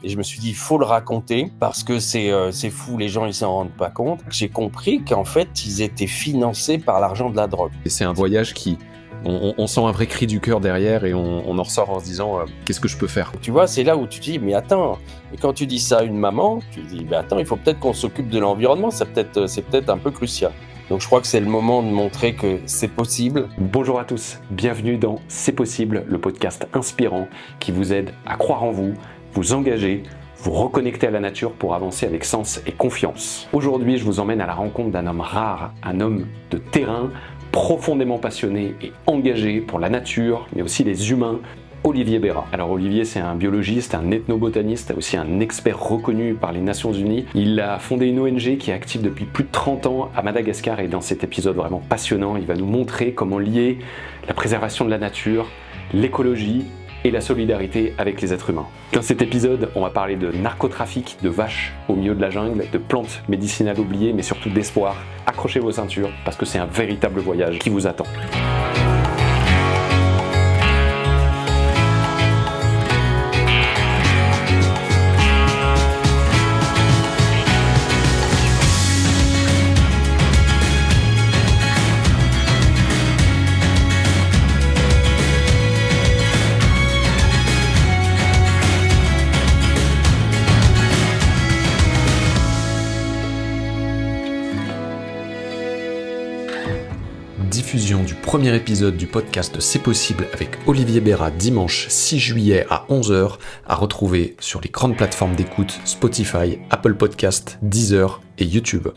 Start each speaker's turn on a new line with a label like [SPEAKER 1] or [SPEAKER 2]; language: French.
[SPEAKER 1] Et je me suis dit, il faut le raconter parce que c'est fou, les gens ils s'en rendent pas compte. J'ai compris qu'en fait, ils étaient financés par l'argent de la drogue.
[SPEAKER 2] Et c'est un voyage qui... On sent un vrai cri du cœur derrière et on en ressort en se disant qu'est-ce que je peux faire ?
[SPEAKER 1] Tu vois, c'est là où tu te dis, mais attends, et quand tu dis ça à une maman, tu te dis, mais attends, il faut peut-être qu'on s'occupe de l'environnement, c'est peut-être un peu crucial. Donc je crois que c'est le moment de montrer que c'est possible.
[SPEAKER 3] Bonjour à tous, bienvenue dans C'est possible, le podcast inspirant qui vous aide à croire en vous, vous engager, vous reconnecter à la nature pour avancer avec sens et confiance. Aujourd'hui, je vous emmène à la rencontre d'un homme rare, un homme de terrain, profondément passionné et engagé pour la nature, mais aussi les humains, Olivier Béra. Alors Olivier, c'est un biologiste, un ethnobotaniste, aussi un expert reconnu par les Nations Unies. Il a fondé une ONG qui est active depuis plus de 30 ans à Madagascar et dans cet épisode vraiment passionnant, il va nous montrer comment lier la préservation de la nature, l'écologie et la solidarité avec les êtres humains. Dans cet épisode, on va parler de narcotrafic, de vaches au milieu de la jungle, de plantes médicinales oubliées, mais surtout d'espoir. Accrochez vos ceintures parce que c'est un véritable voyage qui vous attend.
[SPEAKER 2] Diffusion du premier épisode du podcast C'est possible avec Olivier Béra dimanche 6 juillet à 11h à retrouver sur les grandes plateformes d'écoute Spotify, Apple Podcast, Deezer et YouTube.